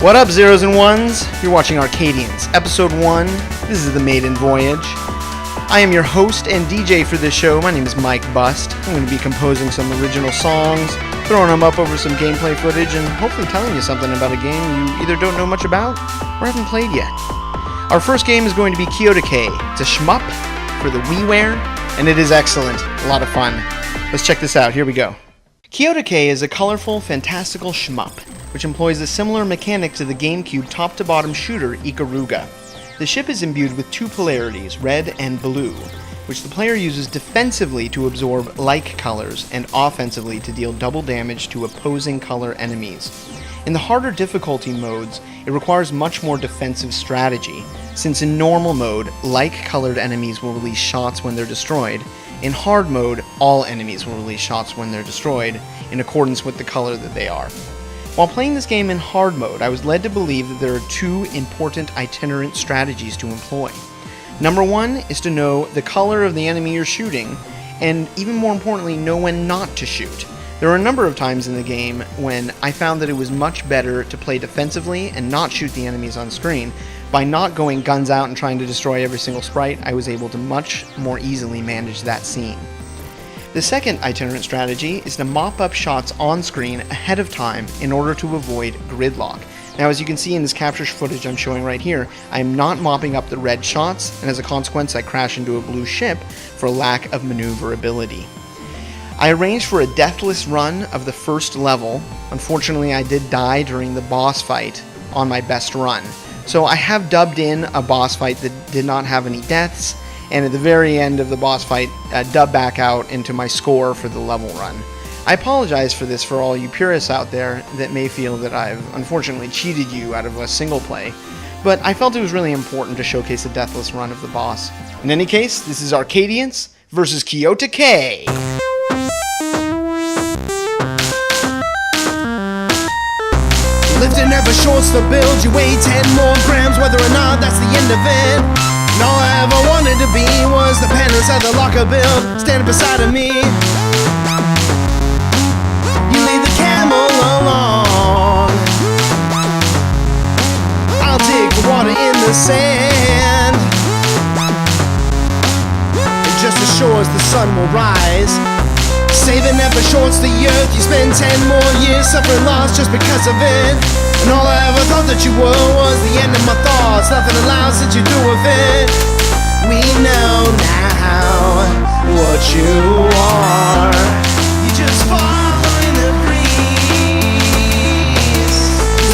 What up, zeros and ones? You're watching Arcadience, Episode 1. This is the Maiden Voyage. I am your host and DJ for this show. My name is Mike Bust. I'm going to be composing some original songs, throwing them up over some gameplay footage, and hopefully telling you something about a game you either don't know much about or haven't played yet. Our first game is going to be Kyotokei. It's a shmup for the WiiWare, and it is excellent. A lot of fun. Let's check this out. Here we go. Kyotokei is a colorful, fantastical shmup, which employs a similar mechanic to the GameCube top-to-bottom shooter Ikaruga. The ship is imbued with two polarities, red and blue, which the player uses defensively to absorb like colors and offensively to deal double damage to opposing color enemies. In the harder difficulty modes, it requires much more defensive strategy, since in normal mode, like-colored enemies will release shots when they're destroyed. In hard mode, all enemies will release shots when they're destroyed, in accordance with the color that they are. While playing this game in hard mode, I was led to believe that there are two important itinerant strategies to employ. Number one is to know the color of the enemy you're shooting, and even more importantly, know when not to shoot. There are a number of times in the game when I found that it was much better to play defensively and not shoot the enemies on screen. By not going guns out and trying to destroy every single sprite, I was able to much more easily manage that scene. The second itinerant strategy is to mop up shots on screen ahead of time in order to avoid gridlock. Now, as you can see in this capture footage I'm showing right here, I am not mopping up the red shots, and as a consequence I crash into a blue ship for lack of maneuverability. I arranged for a deathless run of the first level. Unfortunately, I did die during the boss fight on my best run. So I have dubbed in a boss fight that did not have any deaths, and at the very end of the boss fight, dub back out into my score for the level run. I apologize for this for all you purists out there that may feel that I've unfortunately cheated you out of a single play, but I felt it was really important to showcase a deathless run of the boss. In any case, this is Arcadience versus Kyotokei. Lifting never shorts the build, you weigh 10 more grams, whether or not that's the end of it. And all I ever wanted to be was the penance of the locker build, standing beside of me. You lead the camel along, I'll dig the water in the sand. It just assures the sun will rise. Saving never shorts the earth, you spend 10 more years suffering loss just because of it. And all I ever thought that you were was the end of my thoughts, nothing allows that you do with it. We know now what you are, you just follow in the breeze.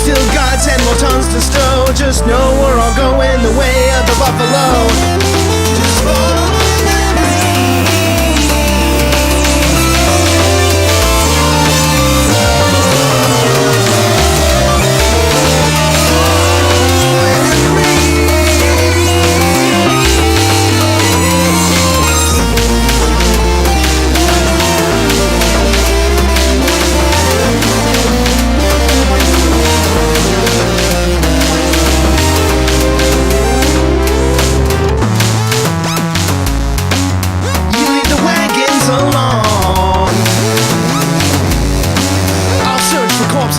Still got 10 more tons to stow, just know we're all going the way of the buffalo. Just follow in the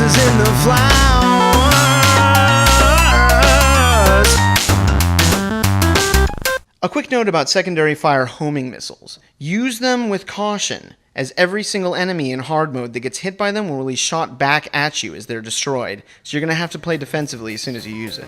in the flowers. A quick note about secondary fire homing missiles. Use them with caution, as every single enemy in hard mode that gets hit by them will release shot back at you as they're destroyed, so you're going to have to play defensively as soon as you use it.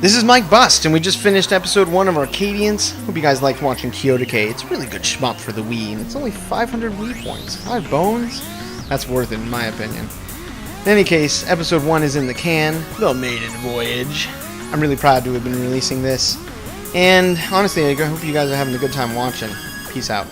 This is Mike Bust, and we just finished episode 1 of Arcadience. Hope you guys liked watching Kyotokei. It's a really good shmup for the Wii, and it's only 500 Wii points. 5 bones? That's worth it, in my opinion. In any case, episode 1 is in the can. The Maiden Voyage. I'm really proud to have been releasing this. And honestly, I hope you guys are having a good time watching. Peace out.